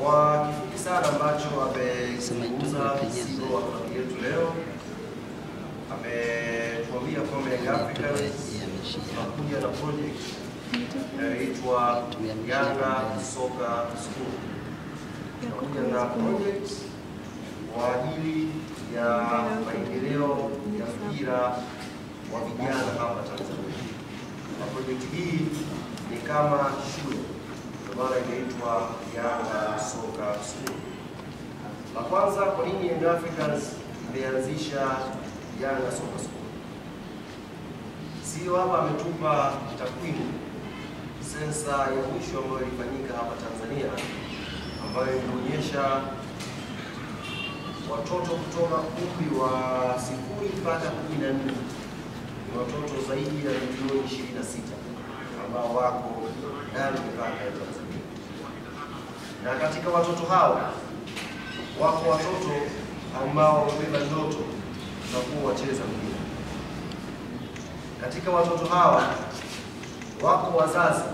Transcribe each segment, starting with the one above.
Kwa kifupi sana ambacho amezungumza CEO wa klabu yetu leo, ametuambia kwamba Young Africans tunakuja na project inayoitwa Yanga Soka School. Tunakuja na project kwa ajili ya maendeleo ya mpira wa vijana hapa Tanzania. Na project hii ni kama shule, kwa maana inaitwa Yanga Soka School. La kwanza, kwa nini Young Africans imeanzisha Yanga Soka School? Sio hapa ametupa takwimu sensa ya mwisho ambayo ilifanyika hapa Tanzania, ambayo inaonyesha watoto kutoka umri wa 0 mpaka 14 ni watoto zaidi ya milioni 26 ambao wako ndani ya mipaka ya Tanzania. Na katika watoto hao wako watoto ambao wamebeba ndoto za kuwa wacheza mpira. Katika watoto hawa wako wazazi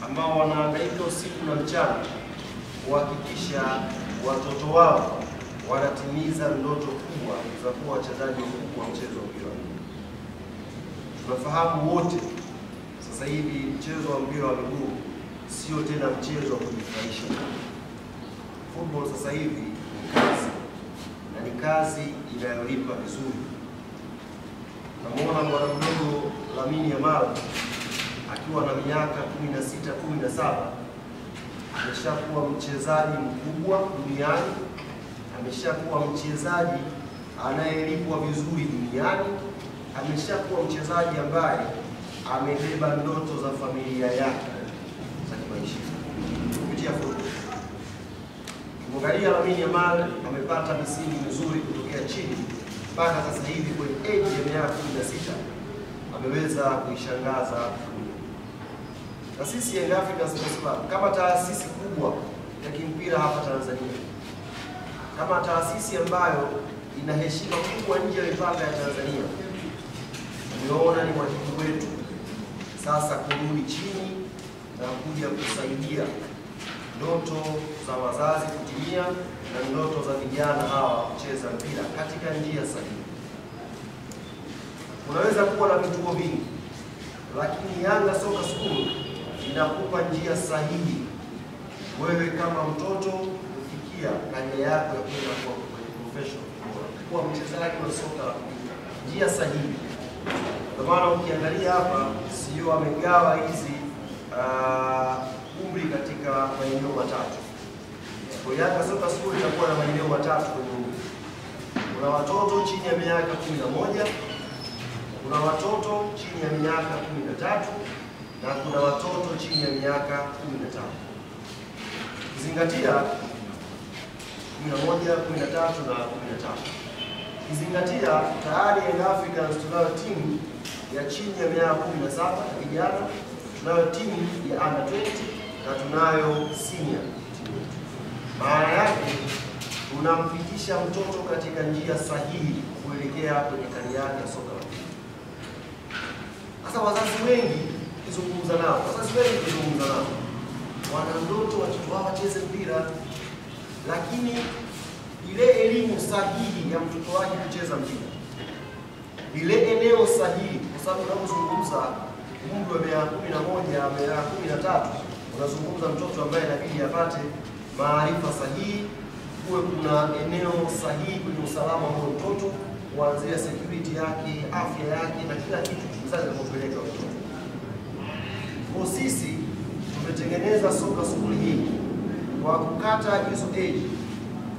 ambao wanahangaika usiku na mchana kuhakikisha watoto wao wanatimiza ndoto kubwa za kuwa wachezaji wakubwa wa mchezo wa mpira. Tunafahamu wote sasa hivi mchezo wa mpira wa miguu sio tena mchezo wa kujifurahisha. Football sasa hivi ni kazi, na ni kazi inayolipa vizuri. Namuona mwana mdogo Lamine Yamal akiwa na miaka 16, 17 ameshakuwa mchezaji mkubwa duniani, ameshakuwa mchezaji anayelipwa vizuri duniani, ameshakuwa mchezaji ambaye amebeba ndoto za familia yake za kimaisha kupitia football. Mwangalia Lamine Yamal amepata misingi mizuri kutokea chini mpaka sasa hivi kwenye age ya miaka 16 ameweza kuishangaza dunia. Na sisi Young Africans Sports Club kama taasisi kubwa ya kimpira hapa Tanzania, kama taasisi ambayo ina heshima kubwa nje ya mipaka ya Tanzania, tumeona ni wajibu wetu sasa kurudi chini na kuja kusaidia ndoto za wazazi kutimia na ndoto za vijana hawa kucheza mpira katika njia sahihi. Unaweza kuwa na vituo vingi, lakini Yanga Soka School inakupa njia sahihi wewe kama mtoto kufikia karia yako ya kwenda kwa professional, kuwa mchezaji wa soka, njia sahihi. Kwa maana ukiangalia hapa sio amegawa hizi umri katika maeneo matatu. Kwa Yanga Soka School itakuwa na maeneo matatu kwenye umri. Kuna watoto chini ya miaka 11, kuna watoto chini ya miaka 13, na kuna watoto chini ya miaka 15. Kizingatia 11, 13 na 15. Kizingatia tayari Young Africans tunayo timu ya chini ya miaka 17 ya vijana, tunayo timu ya under 20 na tunayo senior timu. Maana yake tunampitisha mtoto katika njia sahihi kuelekea kwenye karia yake ya soka. Sasa wazazi wengi kizungumza nao, wana ndoto watoto wao wacheze mpira, lakini ile elimu sahihi ya mtoto wake kucheza mpira, ile eneo sahihi, kwa sababu unapozungumza umri wa miaka 11, miaka 13, unazungumza mtoto ambaye inabidi apate maarifa sahihi, kuwe kuna eneo sahihi kwenye usalama wa mtoto, kuanzia security yake, afya yake na kila kitu mzazi anapopeleka mtoto. Kwa sisi tumetengeneza Soka School hii kwa kukata hizo age.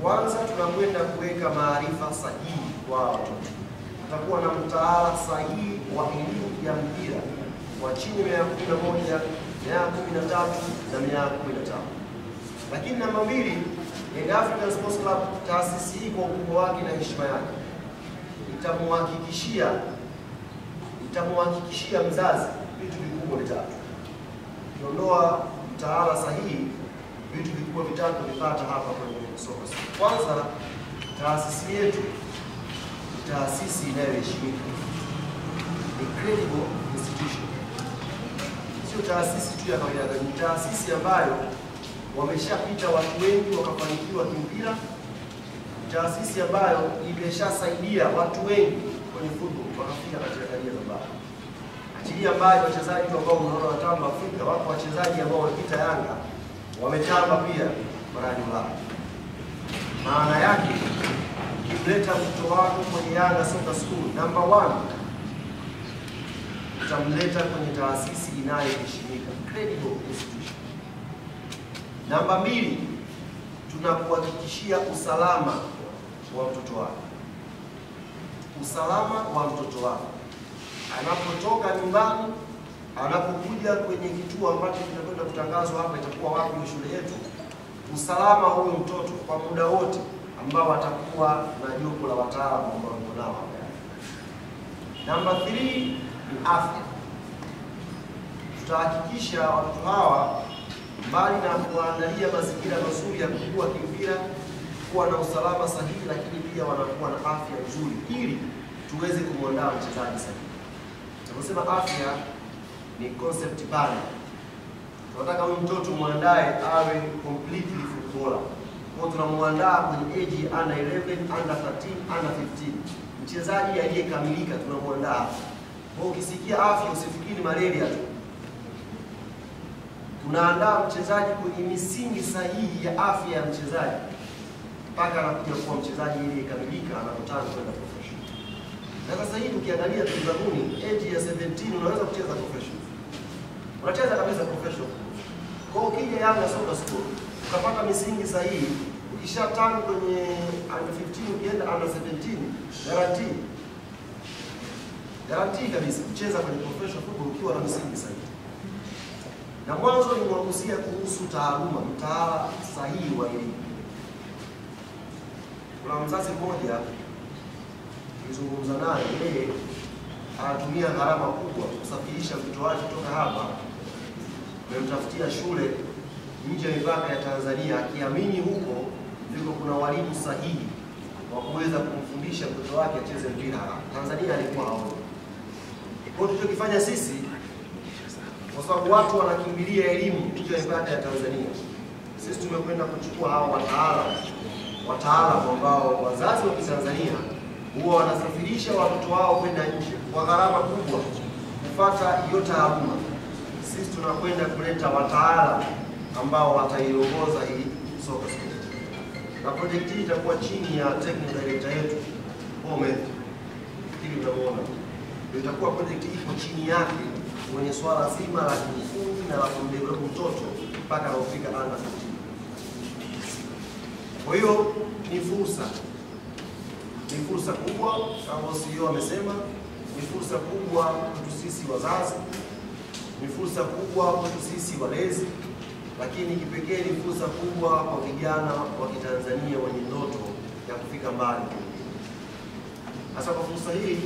Kwanza tunakwenda kuweka maarifa sahihi kwa watoto. Tutakuwa na mtaala sahihi wa elimu ya mpira kwa chini ya miaka 11, miaka 13 na miaka 15. Lakini namba 2, Young Africans Sports Club, taasisi hii kwa ukubwa wake na heshima yake, itamhakikishia mzazi vitu vikubwa vitatu. Ukiondoa mtaala sahihi, vitu vikubwa vitatu vipata hapa kwenye Soka School. Kwanza, taasisi yetu ni taasisi inayoheshimika, ni credible institution. Sio taasisi tu ya kawaida, ni taasisi ambayo wameshapita watu wengi wakafanikiwa kimpira, taasisi ambayo imeshasaidia watu wengi kwenye football wakafika katika karia za mbali. Achilia mbali wachezaji ambao unaona watamba Afrika, wapo wachezaji ambao wamepita Yanga wametamba pia barani Ulaya. Maana yake ukimleta mtoto wako kwenye Yanga Soccer School, number 1 utamleta kwenye taasisi inayoheshimika, credible institution. Namba 2, tunakuhakikishia usalama wa mtoto wako. Usalama wa mtoto wako anapotoka nyumbani, anapokuja kwenye kituo ambacho kinakwenda kutangazwa hapa itakuwa wapi shule yetu, usalama huyo mtoto kwa muda wote ambao atakuwa na jopo la wataalamu ambao wako nao hapa. Namba 3 ni afya. Tutahakikisha watoto hawa mbali na kuandalia mazingira mazuri ya kukua kimpira, kuwa na usalama sahihi, lakini pia wanakuwa na afya nzuri ili tuweze kumwandaa mchezaji sahihi. Tunasema afya ni concept pana. Tunataka huyu mtoto muandae awe completely footballer. Kwa tunamwandaa kwenye age under 11, under 13, under 15. Mchezaji aliyekamilika tunamwandaa. Kwa ukisikia afya usifikiri malaria tu. Tunaandaa mchezaji kwenye misingi sahihi ya afya ya mchezaji mpaka anakuja kuwa mchezaji aliyekamilika anakutana kwenda professional. Na sasa hivi ukiangalia tuzamuni age ya 17 unaweza kucheza professional. Unacheza kabisa professional. Kwa ukija Yanga Soccer School ukapata misingi sahihi, ukishatana kwenye under 15 ukienda under 17, guarantee kabisa kucheza kwenye professional football ukiwa na misingi sahihi. Na mwanzo nimwagusia kuhusu taaluma, mtaala sahihi wa elimu. Kuna mzazi mmoja nilizungumza naye, yeye anatumia gharama kubwa kusafirisha mtoto wake kutoka hapa kumtafutia shule nje ya mipaka ya Tanzania, akiamini huko ndiko kuna walimu sahihi wa kuweza kumfundisha mtoto wake acheze mpira. Tanzania alikuwa haoni. Kwa hiyo tulichokifanya sisi, kwa sababu watu wanakimbilia elimu nje ya mipaka ya Tanzania, sisi tumekwenda kuchukua hao wataalamu ambao wazazi wa Tanzania huwa wanasafirisha watoto wao kwenda nje kwa gharama kubwa kufuata hiyo taaluma. Sisi tunakwenda kuleta wataalamu ambao wataiongoza hii soccer school. Na project hii itakuwa chini ya technical director yetu Mohamed. Hili mtaona. Itakuwa project iko chini yake kwenye swala zima la kufunzi na la kumdevelop mtoto mpaka anafika under 15. Kwa hiyo ni fursa kubwa kama CEO amesema, ni fursa kubwa kwetu sisi wazazi, ni fursa kubwa kwetu sisi walezi, lakini kipekee ni fursa kubwa kwa vijana wa Kitanzania wenye ndoto ya kufika mbali. Sasa kwa fursa hii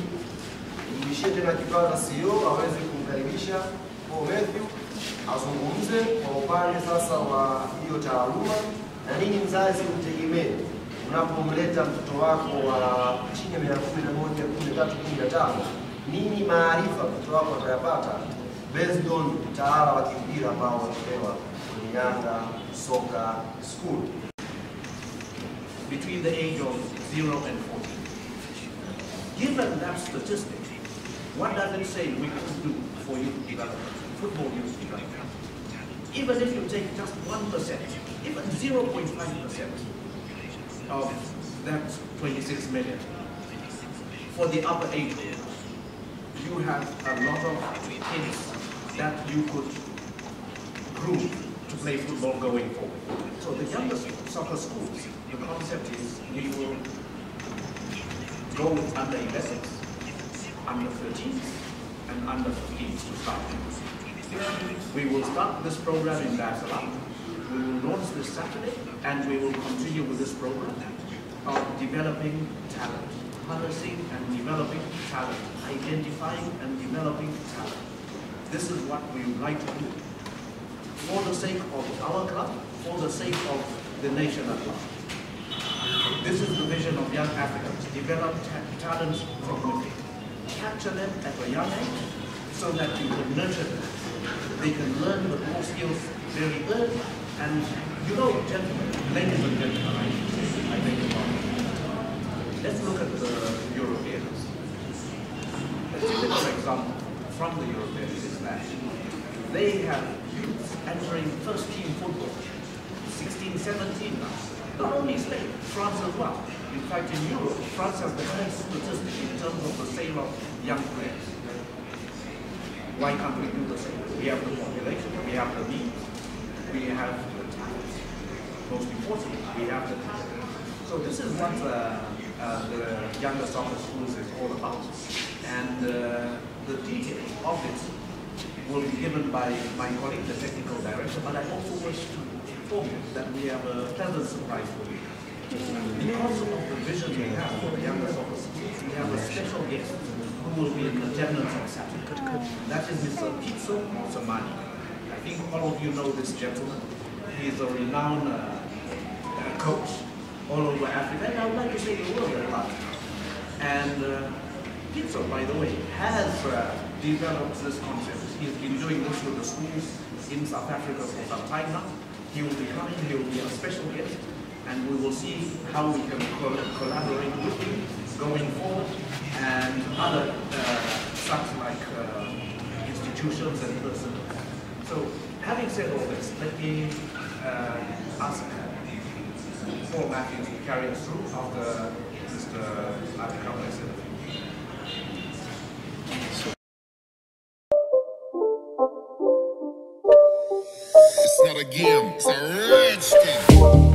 nirudishie tena kipaza CEO aweze kumkaribisha Paul Matthew azungumze kwa upande sasa wa hiyo taaluma na nini mzazi utegemee unapomleta mtoto wako wa chini ya miaka 11, 13, 15, nini maarifa mtoto wako atayapata based on mtaala wa kimpira ambao wanapewa kwenye Yanga Soccer School. Between the age of 0 and 14. Given that statistic, what does it say we could do for youth development, football youth development? Even if you take just 1%, even 0.5% of that 26 million, for the upper age group, you have a lot of kids that you could groom to play football going forward. So the younger soccer schools, the concept is we will go with under 11s, under 13s, and under 15s to start. We will start this program in Dar es Salaam. We will launch this Saturday, and we will continue with this program of developing talent, harnessing and developing talent, identifying and developing talent. This is what we would like to do for the sake of our club, for the sake of the nation at large. This is the vision of Young Africans: develop talents from within, capture them at a young age so that you can nurture them. They can learn the core skills very early, And you know, gentlemen, ladies and gentlemen, I beg your pardon. Let's look at the Europeans. A typical example from the Europeans is that they have youths entering first team football, 16, 17 now. Not only Spain, France as well. In fact, in Europe, France has the highest statistic in terms of the sale of young players. Why can't we do the same? We have the population, we have the means, we have the talent. Most importantly, we have the talent. So this is what the younger soccer schools is all about. And the details of it will be given by my colleague, the technical director, but I also wish to inform you that we have a pleasant surprise for you. Because of the vision we have for the younger soccer schools, we have a special guest who will be in attendance on Saturday. That is Mr. Pitso Mosamani. I think all of you know this gentleman. He is a renowned coach all over Africa, and I would like to say the world about him. And Pitso, by the way, has developed this concept. He's been doing this with the schools in South Africa for some time now. He will be coming, he will be a special guest, and we will see how we can collaborate with him going forward, and other such like institutions and persons. So, having said all this, let me ask Paul Matthews to carry us through after Mr. Atikama has said a few. It's not a game, it's a rich thing.